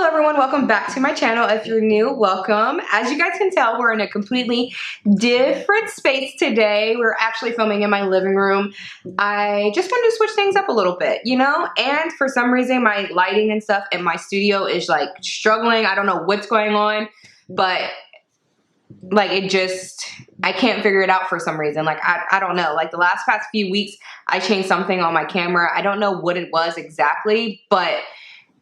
Hello everyone, welcome back to my channel. If you're new, welcome. As you guys can tell, we're in a completely different space today. We're actually filming in my living room. I just wanted to switch things up a little bit, you know? And for some reason, my lighting and stuff in my studio is like struggling. I don't know what's going on, but like I can't figure it out for some reason. Like, I don't know. Like the past few weeks, I changed something on my camera. I don't know what it was exactly, but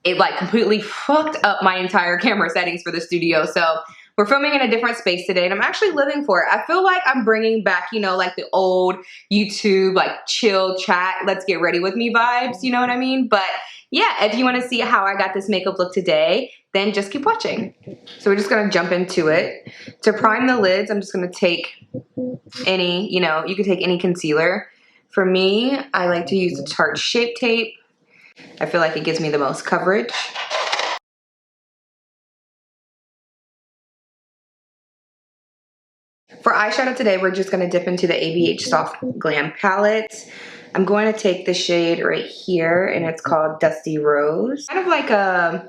it like completely fucked up my entire camera settings for the studio. So we're filming in a different space today and I'm actually living for it. I feel like I'm bringing back, you know, like the old YouTube, like chill chat, let's get ready with me vibes, you know what I mean? But yeah, if you want to see how I got this makeup look today, then just keep watching. So we're just going to jump into it. To prime the lids, I'm just going to take any, you know, you could take any concealer. For me, I like to use the Tarte Shape tape. I feel like it gives me the most coverage. For eyeshadow today, we're just going to dip into the ABH Soft Glam palette. I'm going to take the shade right here, and it's called Dusty Rose. Kind of like a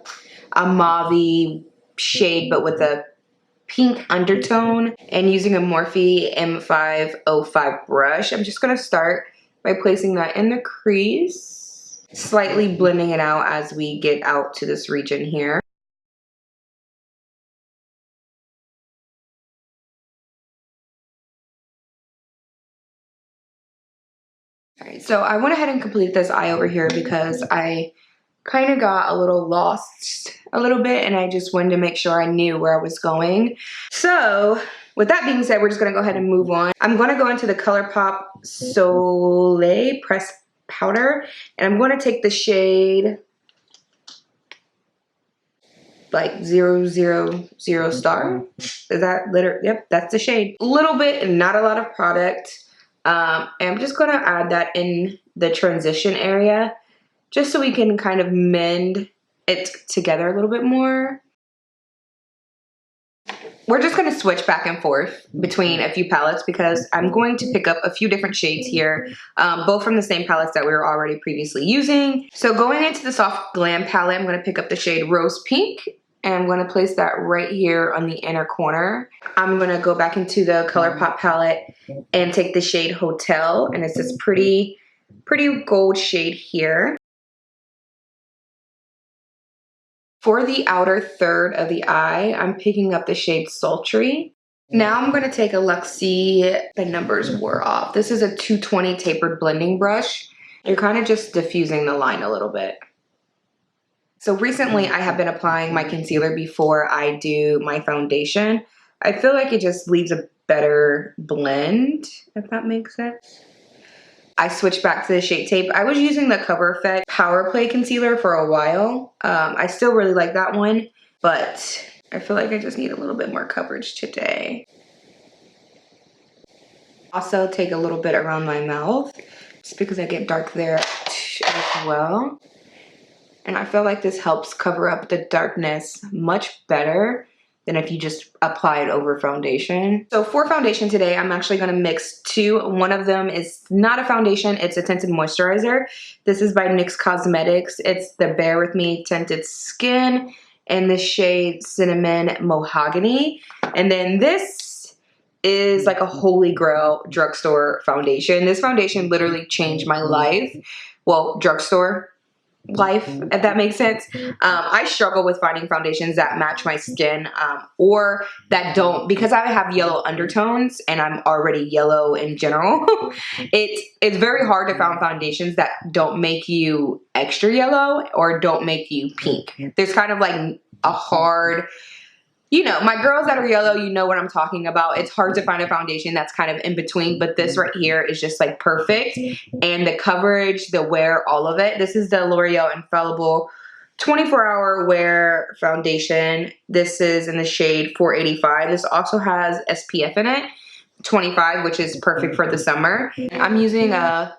mauve shade, but with a pink undertone. And using a Morphe M505 brush, I'm just going to start by placing that in the crease. Slightly blending it out as we get out to this region here. Alright, so I went ahead and completed this eye over here because I kind of got a little lost a little bit and I just wanted to make sure I knew where I was going. So with that being said, we're just going to go ahead and move on. I'm going to go into the Colourpop Soleil Pressed Powder and I'm going to take the shade like 000 star. Is that literally? Yep, that's the shade. A little bit, not a lot of product. And I'm just gonna add that in the transition area just so we can kind of mend it together a little bit more. We're just gonna switch back and forth between a few palettes because I'm going to pick up a few different shades here, both from the same palettes that we were already previously using. So going into the Soft Glam palette, I'm gonna pick up the shade Rose Pink. And I'm going to place that right here on the inner corner. I'm going to go back into the Colourpop palette and take the shade Hotel. And it's this pretty gold shade here. For the outer third of the eye, I'm picking up the shade Sultry. Now I'm going to take a Luxie, the numbers wore off. This is a 220 tapered blending brush. You're kind of just diffusing the line a little bit. So recently I have been applying my concealer before I do my foundation. I feel like it just leaves a better blend, if that makes sense. I switched back to the Shape Tape. I was using the Cover Effect Power Play Concealer for a while. I still really like that one, but I feel like I just need a little bit more coverage today. Also take a little bit around my mouth, just because I get dark there as well. And I feel like this helps cover up the darkness much better than if you just apply it over foundation. So for foundation today, I'm actually gonna mix two. One of them is not a foundation, it's a tinted moisturizer. This is by NYX Cosmetics. It's the Bare With Me Tinted Skin in the shade Cinnamon Mohogany. And then this is like a holy grail drugstore foundation. This foundation literally changed my life. Well, drugstore life, if that makes sense. I struggle with finding foundations that match my skin or that don't, because I have yellow undertones and I'm already yellow in general. It's very hard to find foundations that don't make you extra yellow or don't make you pink. There's kind of like a hard, you know, my girls that are yellow, you know what I'm talking about. It's hard to find a foundation that's kind of in between, but this right here is just like perfect. And the coverage, the wear, all of it. This is the Loreal Infallible 24-hour wear foundation. This is in the shade 485. This also has SPF in it, 25, which is perfect for the summer. I'm using a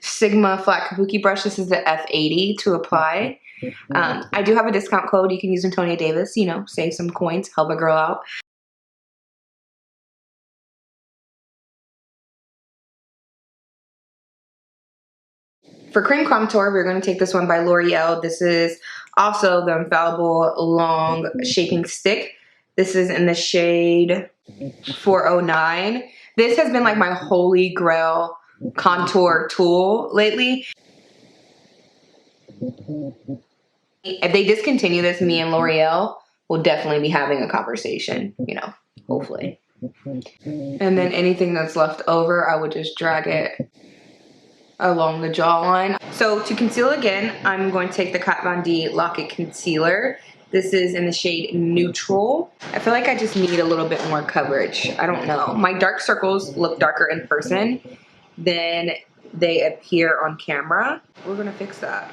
Sigma flat kabuki brush. This is the F80 to apply. I do have a discount code. You can use Antonia Davis, you know, save some coins, help a girl out. For cream contour, we're going to take this one by Loreal. This is Also, the Infallible Long Shaping Stick. This is in the shade 409. This has been like my holy grail contour tool lately. If they discontinue this, me and Loreal will definitely be having a conversation, you know, hopefully. And then anything that's left over, I would just drag it along the jawline. So to conceal again, I'm going to take the Kat Von D Lock It Concealer. This is in the shade Neutral. I feel like I just need a little bit more coverage. I don't know. My dark circles look darker in person than they appear on camera. We're gonna fix that.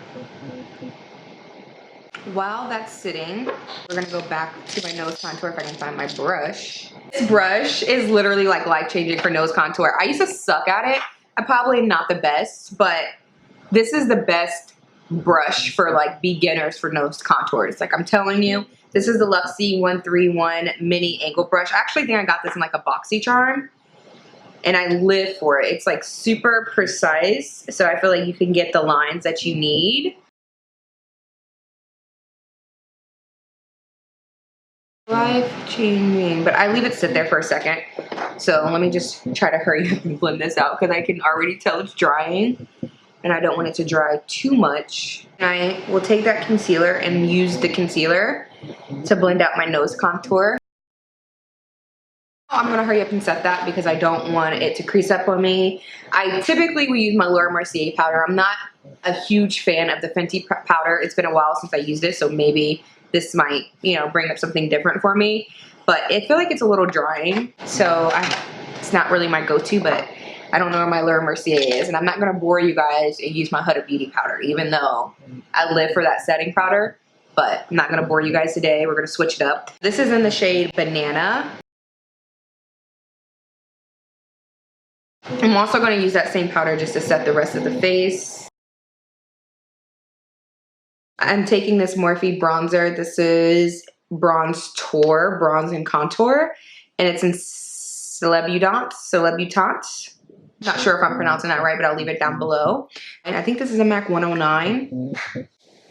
While that's sitting, we're gonna go back to my nose contour if I can find my brush. This brush is literally like life-changing for nose contour. I used to suck at it. I'm probably not the best, but this is the best brush for like beginners for nose contours. Like I'm telling you, this is the Luxie 131 mini angle brush. I actually think I got this in like a BoxyCharm and I live for it. It's like super precise, so I feel like you can get the lines that you need. Life-changing, but I leave it sit there for a second. So let me just try to hurry up and blend this out because I can already tell it's drying and I don't want it to dry too much. And I will take that concealer and use the concealer to blend out my nose contour. I'm gonna hurry up and set that because I don't want it to crease up on me. I typically will use my Laura Mercier powder. I'm not a huge fan of the Fenty powder. It's been a while since I used it, so maybe this might, you know, bring up something different for me. But I feel like it's a little drying, so it's not really my go-to, but I don't know where my Laura Mercier is, and I'm not gonna bore you guys and use my Huda Beauty powder, even though I live for that setting powder, but I'm not gonna bore you guys today. We're gonna switch it up. This is in the shade Banana. I'm also going to use that same powder just to set the rest of the face. I'm taking this Morphe bronzer. This is Brontour, Bronze and Contour, and it's in Celebutante. Not sure if I'm pronouncing that right, but I'll leave it down below. And I think this is a MAC 109.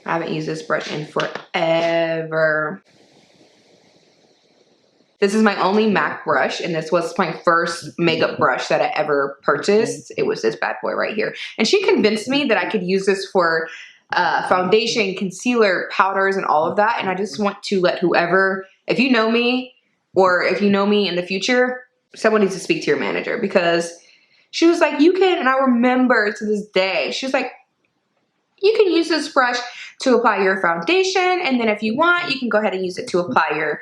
I haven't used this brush in forever. This is my only MAC brush, and this was my first makeup brush that I ever purchased. It was this bad boy right here. And she convinced me that I could use this for foundation, concealer, powders, and all of that. And I just want to let whoever, if you know me, or if you know me in the future, someone needs to speak to your manager, because she was like, you can, and I remember to this day, she was like, you can use this brush to apply your foundation, and then if you want, you can go ahead and use it to apply your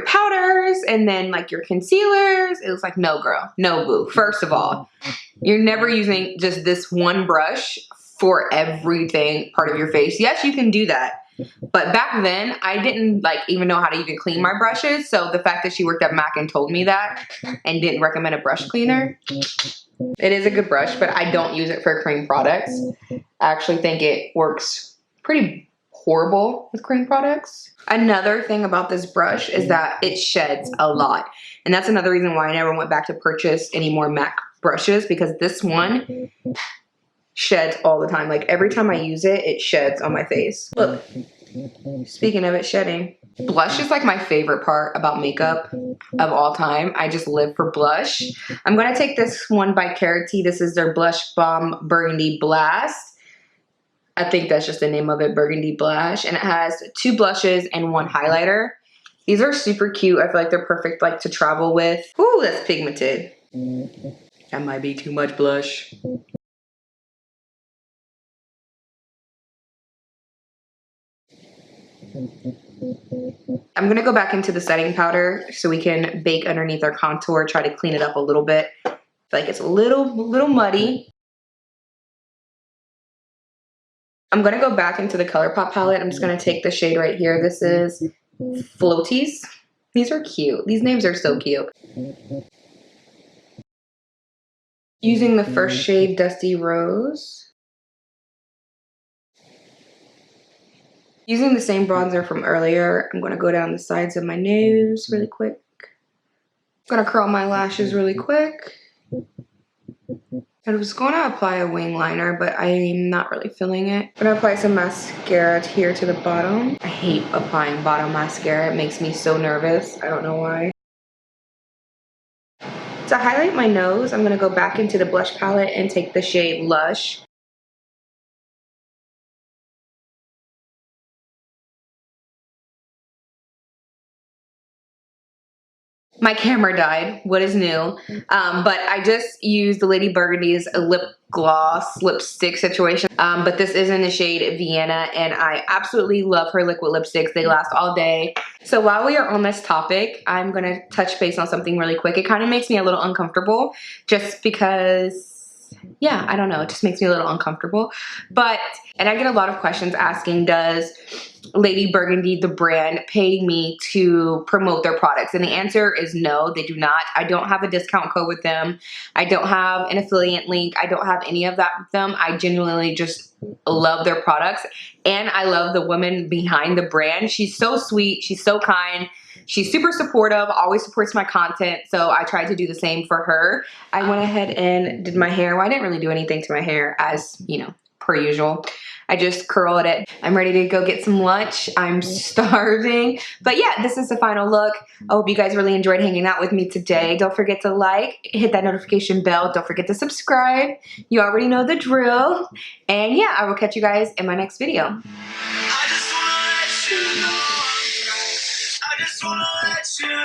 powders and then like your concealers. It was like, no girl, no boo. First of all, you're never using just this one brush for everything part of your face. Yes, you can do that. But back then I didn't like even know how to even clean my brushes. So the fact that she worked at MAC and told me that and didn't recommend a brush cleaner, it is a good brush, but I don't use it for cream products. I actually think it works pretty horrible with cream products. Another thing about this brush is that it sheds a lot. And that's another reason why I never went back to purchase any more MAC brushes, because this one sheds all the time. Like every time I use it, it sheds on my face. Look, speaking of it shedding, blush is like my favorite part about makeup of all time. I just live for blush. I'm gonna take this one by Karity. This is their Blush Bomb Burgundy Blast. I think that's just the name of it, Burgundy Blush. And it has 2 blushes and 1 highlighter. These are super cute. I feel like they're perfect like to travel with. Ooh, that's pigmented. That might be too much blush. I'm gonna go back into the setting powder so we can bake underneath our contour, try to clean it up a little bit. I feel like it's a little muddy. I'm gonna go back into the Colourpop palette. I'm just gonna take the shade right here. This is Floaties. These are cute. These names are so cute. Using the first shade, Dusty Rose. Using the same bronzer from earlier, I'm gonna go down the sides of my nose really quick. I'm gonna curl my lashes really quick. I was going to apply a wing liner, but I'm not really feeling it. I'm gonna apply some mascara here to the bottom. I hate applying bottom mascara. It makes me so nervous. I don't know why. To highlight my nose, I'm gonna go back into the blush palette and take the shade Lush. My camera died. What is new? But I just used the Lady Burgundy's lip gloss lipstick situation. But this is in the shade Vienna, and I absolutely love her liquid lipsticks. They last all day. So while we are on this topic, I'm gonna touch base on something really quick. It kind of makes me a little uncomfortable just because, yeah, I don't know. It just makes me a little uncomfortable. And I get a lot of questions asking, does Lady Burgundy, the brand, pay me to promote their products? And the answer is no, they do not. I don't have a discount code with them. I don't have an affiliate link. I don't have any of that with them. I genuinely just love their products. And I love the woman behind the brand. She's so sweet. She's so kind. She's super supportive, always supports my content. So I tried to do the same for her. I went ahead and did my hair. Well, I didn't really do anything to my hair, as you know, per usual. I just curled it. I'm ready to go get some lunch. I'm starving. But yeah, this is the final look. I hope you guys really enjoyed hanging out with me today. Don't forget to like, hit that notification bell. Don't forget to subscribe. You already know the drill. And yeah, I will catch you guys in my next video. I just wanna let you know.